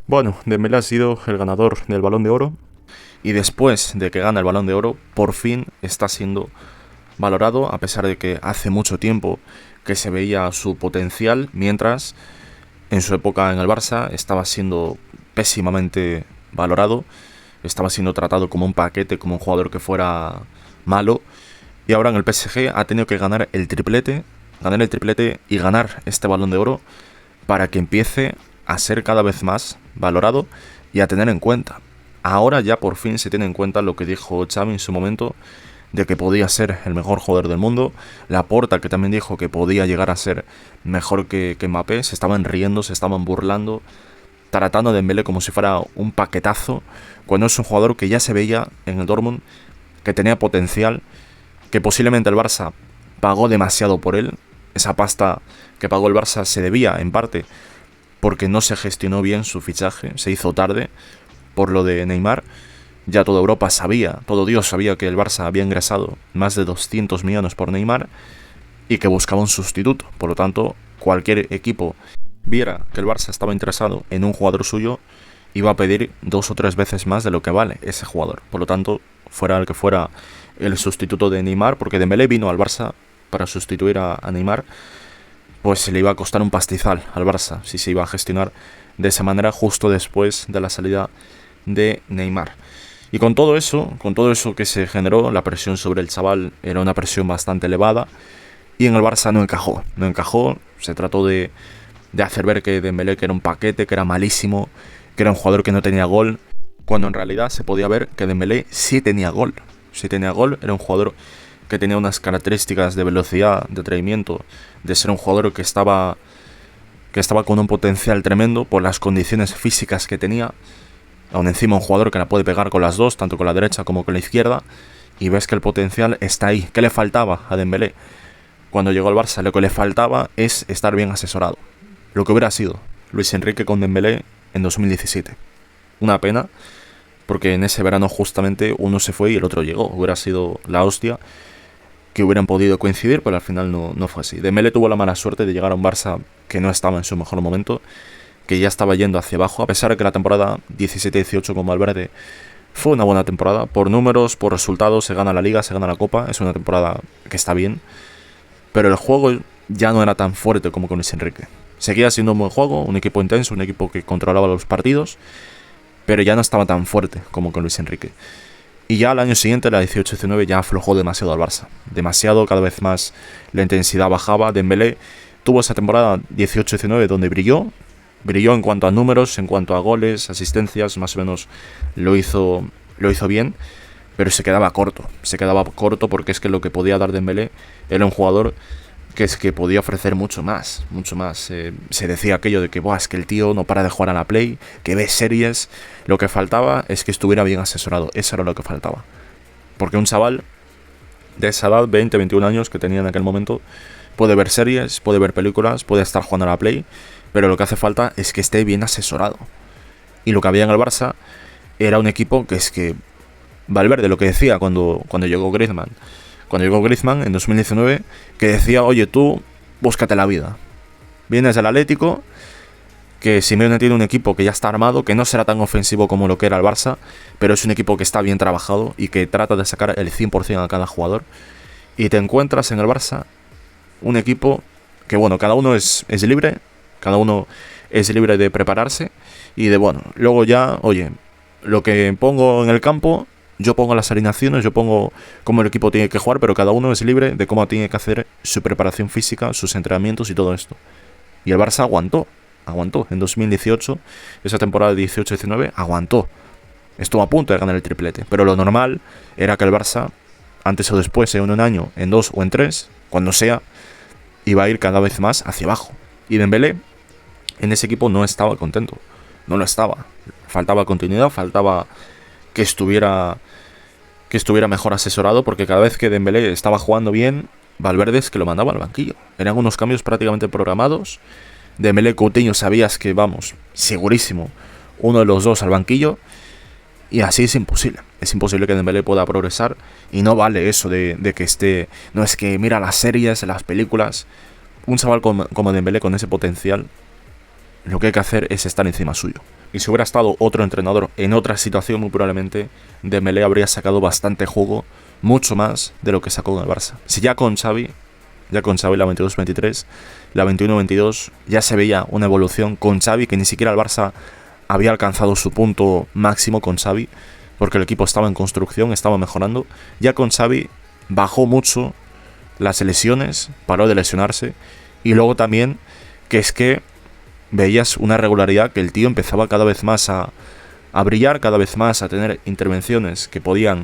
Bueno, Dembélé ha sido el ganador del Balón de Oro y después de que gana el Balón de Oro, por fin está siendo valorado, a pesar de que hace mucho tiempo que se veía su potencial, mientras en su época en el Barça estaba siendo pésimamente valorado, estaba siendo tratado como un paquete, como un jugador que fuera malo, y ahora en el PSG ha tenido que ganar el triplete y ganar este Balón de Oro para que empiece a ser cada vez más valorado y a tener en cuenta. Ahora ya por fin se tiene en cuenta lo que dijo Xavi en su momento, de que podía ser el mejor jugador del mundo. Laporta, que también dijo que podía llegar a ser mejor que Mbappé. Se estaban riendo, se estaban burlando, tratando a Dembélé como si fuera un paquetazo, cuando es un jugador que ya se veía en el Dortmund, que tenía potencial, que posiblemente el Barça pagó demasiado por él. Esa pasta que pagó el Barça se debía, en parte, porque no se gestionó bien su fichaje, se hizo tarde por lo de Neymar. Ya toda Europa sabía, todo Dios sabía que el Barça había ingresado más de 200 millones por Neymar y que buscaba un sustituto. Por lo tanto, cualquier equipo viera que el Barça estaba interesado en un jugador suyo, iba a pedir 2 o 3 veces más de lo que vale ese jugador. Por lo tanto, fuera el que fuera el sustituto de Neymar, porque Dembélé vino al Barça para sustituir a Neymar, pues se le iba a costar un pastizal al Barça si se iba a gestionar de esa manera justo después de la salida de Neymar. Y con todo eso que se generó, la presión sobre el chaval era una presión bastante elevada y en el Barça no encajó, se trató de hacer ver que Dembélé que era un paquete, que era malísimo, que era un jugador que no tenía gol, cuando en realidad se podía ver que Dembélé sí tenía gol, era un jugador que tenía unas características de velocidad, de atrevimiento, de ser un jugador que estaba con un potencial tremendo por las condiciones físicas que tenía. Aún encima un jugador que la puede pegar con las dos, tanto con la derecha como con la izquierda, y ves que el potencial está ahí. ¿Qué le faltaba a Dembélé? Cuando llegó al Barça, lo que le faltaba es estar bien asesorado. Lo que hubiera sido Luis Enrique con Dembélé en 2017. Una pena, porque en ese verano justamente uno se fue y el otro llegó. Hubiera sido la hostia que hubieran podido coincidir, pero al final no fue así. Dembélé tuvo la mala suerte de llegar a un Barça que no estaba en su mejor momento, que ya estaba yendo hacia abajo, a pesar de que la temporada 17-18 con Valverde fue una buena temporada. Por números, por resultados, se gana la Liga, se gana la Copa, es una temporada que está bien, pero el juego ya no era tan fuerte como con Luis Enrique. Seguía siendo un buen juego, un equipo intenso, un equipo que controlaba los partidos, pero ya no estaba tan fuerte como con Luis Enrique. Y ya al año siguiente, la 18-19, ya aflojó demasiado al Barça. Demasiado, cada vez más la intensidad bajaba. Dembélé tuvo esa temporada 18-19 donde brilló en cuanto a números, en cuanto a goles, asistencias, más o menos lo hizo bien, pero se quedaba corto porque es que lo que podía dar Dembélé era un jugador que es que podía ofrecer mucho más. Se decía aquello de que es que el tío no para de jugar a la Play, que ve series. Lo que faltaba es que estuviera bien asesorado, eso era lo que faltaba, porque un chaval de esa edad, 20, 21 años que tenía en aquel momento, puede ver series, puede ver películas, puede estar jugando a la Play, pero lo que hace falta es que esté bien asesorado. Y lo que había en el Barça era un equipo que es que Valverde lo que decía cuando llegó Griezmann en 2019, que decía, oye, tú búscate la vida, vienes del Atlético, que Simeone tiene un equipo que ya está armado, que no será tan ofensivo como lo que era el Barça, pero es un equipo que está bien trabajado y que trata de sacar el 100% a cada jugador, y te encuentras en el Barça un equipo que, bueno, cada uno es libre de prepararse y de, bueno, luego ya, oye, lo que pongo en el campo, yo pongo las alineaciones, yo pongo cómo el equipo tiene que jugar, pero cada uno es libre de cómo tiene que hacer su preparación física, sus entrenamientos y todo esto. Y el Barça aguantó en 2018, esa temporada de 18-19, aguantó. Estuvo a punto de ganar el triplete, pero lo normal era que el Barça, antes o después, en un año, en 2 o en 3, cuando sea, iba a ir cada vez más hacia abajo. Y Dembélé en ese equipo no estaba contento, no lo estaba. Faltaba continuidad, faltaba que estuviera mejor asesorado, porque cada vez que Dembélé estaba jugando bien, Valverde es que lo mandaba al banquillo. Eran unos cambios prácticamente programados. Dembélé, Coutinho, sabías que, segurísimo, uno de los dos al banquillo, y así es imposible. Es imposible que Dembélé pueda progresar, y no vale eso de que esté... No es que mira las series, las películas. Un chaval como Dembélé con ese potencial lo que hay que hacer es estar encima suyo. Y si hubiera estado otro entrenador en otra situación, muy probablemente Dembélé habría sacado bastante juego, mucho más de lo que sacó con el Barça. Si ya con Xavi la 22-23, la 21-22 ya se veía una evolución con Xavi, que ni siquiera el Barça había alcanzado su punto máximo con Xavi, porque el equipo estaba en construcción, estaba mejorando. Ya con Xavi bajó mucho las lesiones, paró de lesionarse, y luego también que es que veías una regularidad, que el tío empezaba cada vez más a brillar, cada vez más a tener intervenciones que podían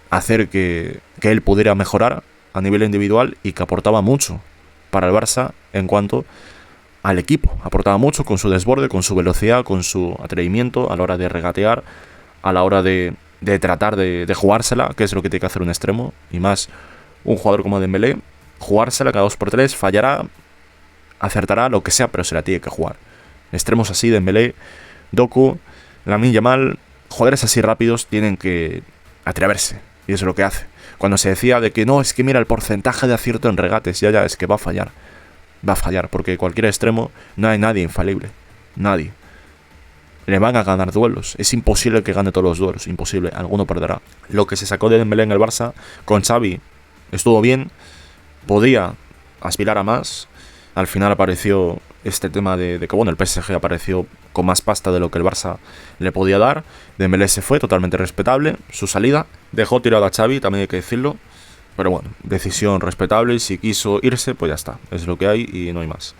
hacer que él pudiera mejorar a nivel individual y que aportaba mucho para el Barça en cuanto al equipo. Aportaba mucho con su desborde, con su velocidad, con su atrevimiento a la hora de regatear, a la hora de tratar de jugársela, que es lo que tiene que hacer un extremo, y más un jugador como Dembélé, jugársela cada 2x3, fallará, acertará, lo que sea, pero se la tiene que jugar. Extremos así, Dembélé, Doku, Lamine Yamal, jugadores así rápidos tienen que atreverse, y eso es lo que hace. Cuando se decía de que no, es que mira el porcentaje de acierto en regates, ya, es que va a fallar, porque cualquier extremo, no hay nadie infalible, nadie. Le van a ganar duelos, es imposible que gane todos los duelos, imposible, alguno perderá. Lo que se sacó de Dembélé en el Barça, con Xavi, estuvo bien, podía aspirar a más. Al final apareció este tema de que bueno, el PSG apareció con más pasta de lo que el Barça le podía dar. Dembélé se fue, totalmente respetable su salida. Dejó tirado a Xavi, también hay que decirlo. Pero bueno, decisión respetable, y si quiso irse, pues ya está. Es lo que hay y no hay más.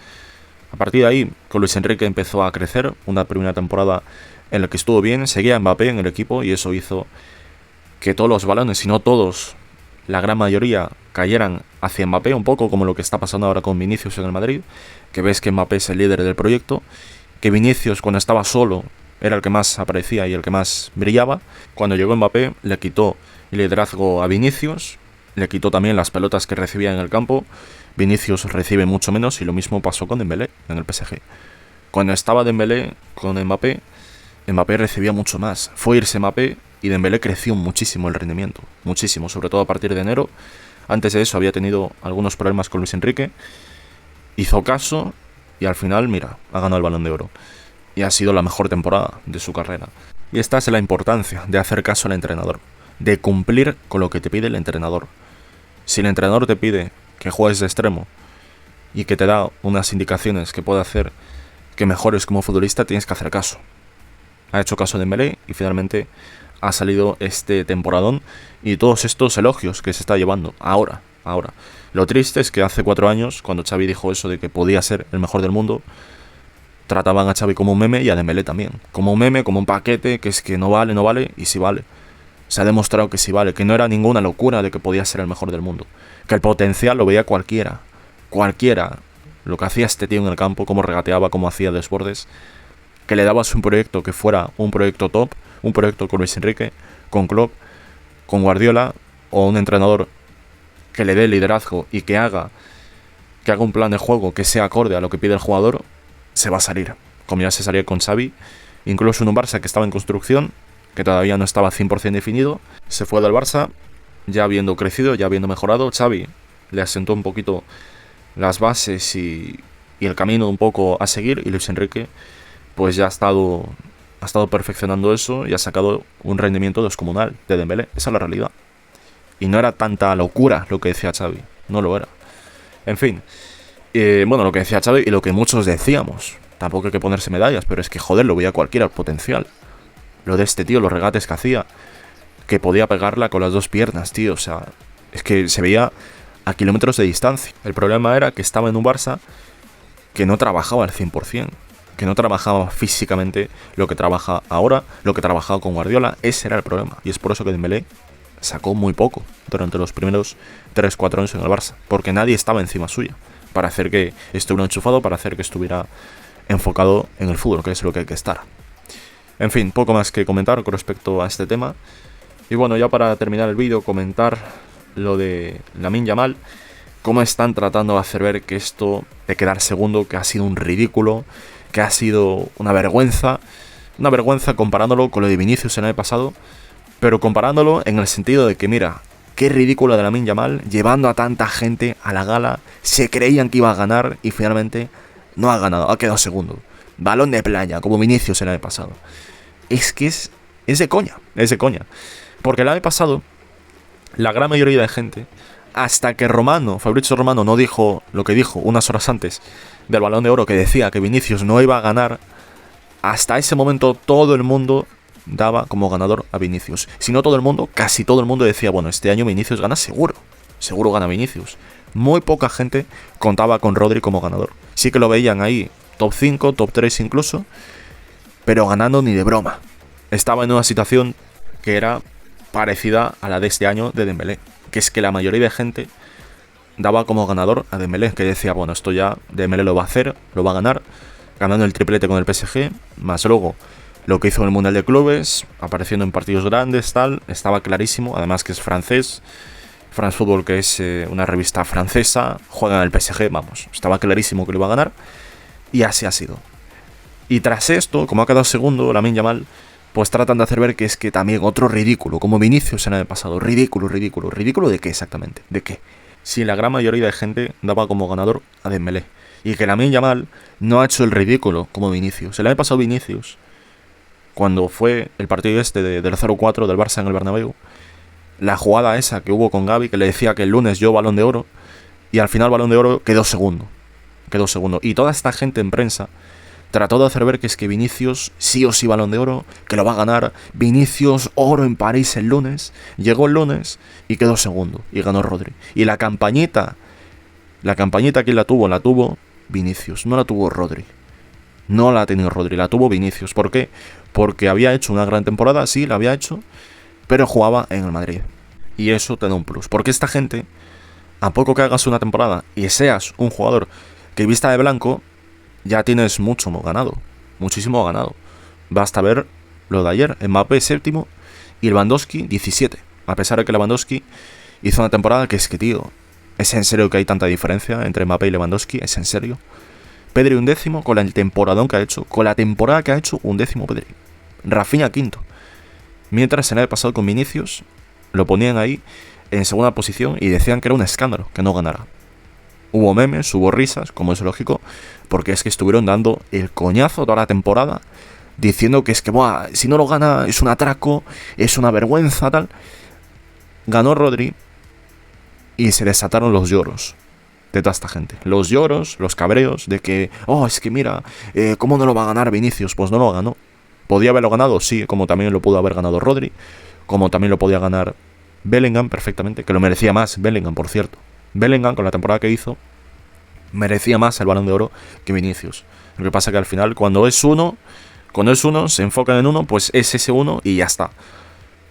A partir de ahí, con Luis Enrique empezó a crecer. Una primera temporada en la que estuvo bien, seguía Mbappé en el equipo, y eso hizo que todos los balones, si no todos, la gran mayoría, cayeran hacia Mbappé, un poco como lo que está pasando ahora con Vinicius en el Madrid, que ves que Mbappé es el líder del proyecto, que Vinicius cuando estaba solo era el que más aparecía y el que más brillaba. Cuando llegó Mbappé le quitó el liderazgo a Vinicius, le quitó también las pelotas que recibía en el campo. Vinicius recibe mucho menos, y lo mismo pasó con Dembélé en el PSG. Cuando estaba Dembélé con Mbappé, Mbappé recibía mucho más. Fue irse Mbappé y Dembélé creció muchísimo el rendimiento, muchísimo, sobre todo a partir de enero. Antes de eso había tenido algunos problemas con Luis Enrique, hizo caso y al final, mira, ha ganado el Balón de Oro. Y ha sido la mejor temporada de su carrera. Y esta es la importancia de hacer caso al entrenador, de cumplir con lo que te pide el entrenador. Si el entrenador te pide que juegues de extremo y que te da unas indicaciones que puede hacer que mejores como futbolista, tienes que hacer caso. Ha hecho caso de Dembélé y finalmente ha salido este temporadón y todos estos elogios que se está llevando ahora. Lo triste es que hace 4 años, cuando Xavi dijo eso de que podía ser el mejor del mundo, trataban a Xavi como un meme y a Dembélé también. Como un meme, como un paquete, que es que no vale, y sí vale. Se ha demostrado que sí vale, que no era ninguna locura de que podía ser el mejor del mundo. Que el potencial lo veía cualquiera. Lo que hacía este tío en el campo, cómo regateaba, cómo hacía desbordes. Que le dabas un proyecto que fuera un proyecto top, un proyecto con Luis Enrique, con Klopp, con Guardiola, o un entrenador que le dé liderazgo y que haga un plan de juego que sea acorde a lo que pide el jugador, se va a salir. Como ya se salía con Xavi, incluso en un Barça que estaba en construcción, que todavía no estaba 100% definido, se fue del Barça, ya habiendo crecido, ya habiendo mejorado. Xavi le asentó un poquito las bases y el camino un poco a seguir, y Luis Enrique pues ya ha estado perfeccionando eso y ha sacado un rendimiento descomunal de Dembélé. Esa es la realidad. Y no era tanta locura lo que decía Xavi, no lo era. En fin, bueno, lo que decía Xavi y lo que muchos decíamos, tampoco hay que ponerse medallas, pero es que joder, lo veía cualquiera el potencial. Lo de este tío, los regates que hacía, que podía pegarla con las 2 piernas, tío, o sea, es que se veía a kilómetros de distancia. El problema era que estaba en un Barça que no trabajaba al 100%, que no trabajaba físicamente lo que trabaja ahora, lo que trabajaba con Guardiola. Ese era el problema, y es por eso que Dembélé sacó muy poco durante los primeros 3-4 años en el Barça, porque nadie estaba encima suya para hacer que estuviera enchufado, para hacer que estuviera enfocado en el fútbol, que es lo que hay que estar. En fin, poco más que comentar con respecto a este tema. Y bueno, ya para terminar el vídeo, comentar lo de Lamine Yamal, cómo están tratando de hacer ver que esto de quedar segundo, que ha sido un ridículo, que ha sido una vergüenza comparándolo con lo de Vinicius el año pasado, pero comparándolo en el sentido de que mira, qué ridículo de Lamine Yamal, llevando a tanta gente a la gala, se creían que iba a ganar y finalmente no ha ganado, ha quedado segundo. balón de playa, como Vinicius el año pasado. Es que es de coña, es de coña. Porque el año pasado, la gran mayoría de gente, hasta que Fabrizio Romano no dijo lo que dijo unas horas antes del Balón de Oro, que decía que Vinicius no iba a ganar, hasta ese momento todo el mundo daba como ganador a Vinicius. Si no todo el mundo, casi todo el mundo decía, bueno, este año Vinicius gana seguro. Seguro gana Vinicius. Muy poca gente contaba con Rodri como ganador. Sí que lo veían ahí, top 5, top 3 incluso, pero ganando ni de broma. Estaba en una situación que era parecida a la de este año de Dembélé, que es que la mayoría de gente daba como ganador a Dembélé, que decía, bueno, esto ya Dembélé lo va a hacer, lo va a ganar, ganando el triplete con el PSG, más luego lo que hizo en el Mundial de Clubes, apareciendo en partidos grandes, tal, estaba clarísimo, además que es francés, France Football, que es una revista francesa, juega en el PSG, vamos, estaba clarísimo que lo iba a ganar, y así ha sido. Y tras esto, como ha quedado segundo, Lamine Yamal, pues tratan de hacer ver que es que también otro ridículo, como Vinicius en el pasado. Ridículo. ¿Ridículo de qué exactamente? ¿De qué? Si la gran mayoría de gente daba como ganador a Dembélé. Y que Lamine Yamal no ha hecho el ridículo como Vinicius. El año pasado Vinicius, cuando fue el partido del 0-4 del Barça en el Bernabéu, la jugada esa que hubo con Gavi, que le decía que el lunes yo Balón de Oro, y al final Balón de Oro quedó segundo. Y toda esta gente en prensa trató de hacer ver que es que Vinicius sí o sí Balón de Oro, que lo va a ganar. Vinicius oro en París el lunes. Llegó el lunes y quedó segundo. Y ganó Rodri. Y la campañita, ¿quién la tuvo? La tuvo Vinicius, no la tuvo Rodri. No la ha tenido Rodri, la tuvo Vinicius. ¿Por qué? Porque había hecho una gran temporada, sí, la había hecho, pero jugaba en el Madrid. Y eso te da un plus. Porque esta gente, a poco que hagas una temporada y seas un jugador que vista de blanco, ya tienes muchísimo ganado. Basta ver lo de ayer, Mbappé séptimo y Lewandowski 17. A pesar de que Lewandowski hizo una temporada que es que, tío, ¿es en serio que hay tanta diferencia entre Mbappé y Lewandowski? ¿Es en serio? Pedri 11º con el temporadón que ha hecho. Con la temporada que ha hecho, 11º Pedri. Rafinha 5º. Mientras en el pasado con Vinicius lo ponían ahí en segunda posición y decían que era un escándalo que no ganara. Hubo memes, hubo risas, como es lógico, porque es que estuvieron dando el coñazo toda la temporada, diciendo que es que, buah, si no lo gana es un atraco, es una vergüenza, tal. Ganó Rodri y se desataron los lloros de toda esta gente. Los lloros, los cabreos de que, es que mira, ¿cómo no lo va a ganar Vinicius? Pues no lo ganó. ¿Podía haberlo ganado? Sí, como también lo pudo haber ganado Rodri, como también lo podía ganar Bellingham perfectamente, que lo merecía más Bellingham, por cierto. Bellingham, con la temporada que hizo, merecía más el Balón de Oro que Vinicius. Lo que pasa que al final, cuando es uno, se enfocan en uno, pues es ese uno y ya está.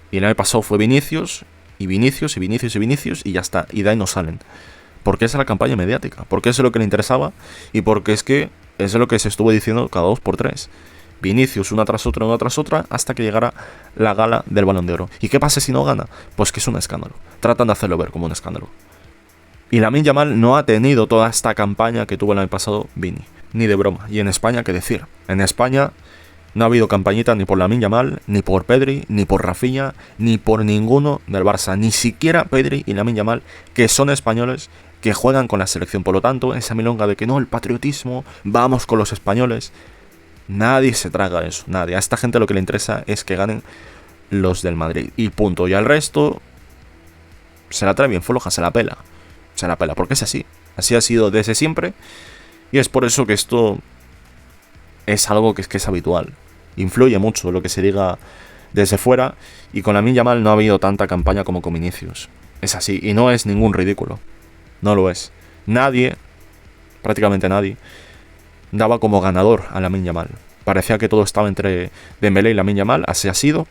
Y el año pasado fue Vinicius, y ya está. Y de ahí no salen. Porque esa es la campaña mediática, porque eso es lo que le interesaba, y porque es que eso es lo que se estuvo diciendo cada 2x3. Vinicius una tras otra, hasta que llegara la gala del Balón de Oro. ¿Y qué pasa si no gana? Pues que es un escándalo. Tratan de hacerlo ver como un escándalo. Y Lamine Yamal no ha tenido toda esta campaña que tuvo el año pasado Vini, ni de broma. Y en España, ¿qué decir? En España no ha habido campañita ni por Lamine Yamal, ni por Pedri, ni por Rafinha, ni por ninguno del Barça. Ni siquiera Pedri y Lamine Yamal, que son españoles, que juegan con la selección. Por lo tanto, esa milonga de que no, el patriotismo, vamos con los españoles. Nadie se traga eso, nadie. A esta gente lo que le interesa es que ganen los del Madrid. Y punto. Y al resto se la trae bien floja, se la pela, porque es así. Así ha sido desde siempre. Y es por eso que esto es algo que es habitual. Influye mucho lo que se diga desde fuera. Y con Lamine Yamal no ha habido tanta campaña como con Vinicius. Es así. Y no es ningún ridículo. No lo es. Nadie, prácticamente nadie, daba como ganador a Lamine Yamal. Parecía que todo estaba entre Dembélé y Lamine Yamal. Así ha sido.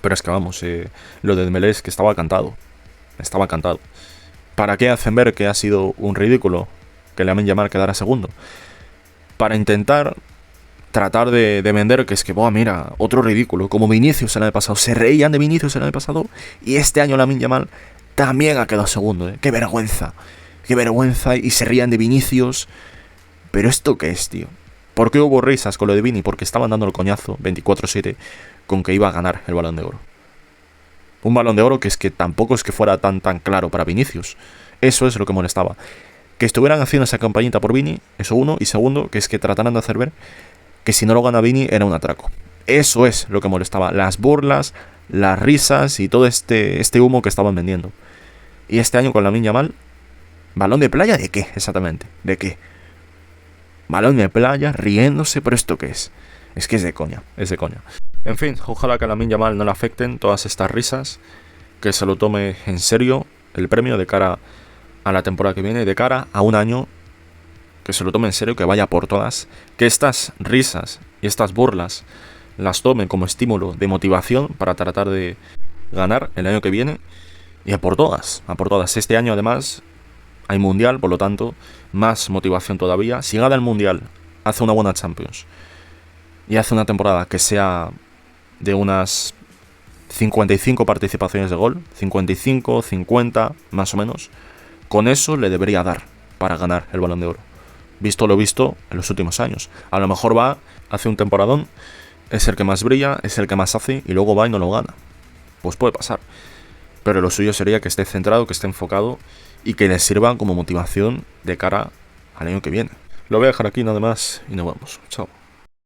Pero es que vamos, lo de Dembélé es que estaba cantado. ¿Para qué hacen ver que ha sido un ridículo que Lamine Yamal quedara segundo? Para intentar tratar de vender que es que, mira, otro ridículo, como Vinicius el año pasado. Se reían de Vinicius el año pasado y este año Lamine Yamal también ha quedado segundo, ¡Qué vergüenza! Y se rían de Vinicius. ¿Pero esto qué es, tío? ¿Por qué hubo risas con lo de Vini? Porque estaban dando el coñazo 24/7 con que iba a ganar el Balón de Oro. Un Balón de Oro que es que tampoco es que fuera tan claro para Vinicius. Eso es lo que molestaba. que estuvieran haciendo esa campañita por Vini, eso uno, y segundo, que es que trataran de hacer ver que si no lo gana Vini era un atraco. Eso es lo que molestaba, las burlas, las risas y todo este humo que estaban vendiendo. Y este año con Lamine Yamal, ¿balón de playa de qué exactamente? ¿De qué? Balón de playa, riéndose, pero ¿esto qué es? Es que es de coña, es de coña. En fin, ojalá que a Lamine Yamal no le afecten todas estas risas, que se lo tome en serio el premio de cara a la temporada que viene, de cara a un año, que se lo tome en serio, que vaya por todas, que estas risas y estas burlas las tome como estímulo de motivación para tratar de ganar el año que viene, y a por todas, a por todas. Este año además hay Mundial, por lo tanto, más motivación todavía. Si gana el Mundial, hace una buena Champions y hace una temporada que sea de unas 55 participaciones de gol, 55, 50, más o menos, con eso le debería dar para ganar el Balón de Oro. Visto lo visto en los últimos años. A lo mejor va, hace un temporadón, es el que más brilla, es el que más hace, y luego va y no lo gana. Pues puede pasar. Pero lo suyo sería que esté centrado, que esté enfocado y que le sirva como motivación de cara al año que viene. Lo voy a dejar aquí nada más y nos vemos. Chao.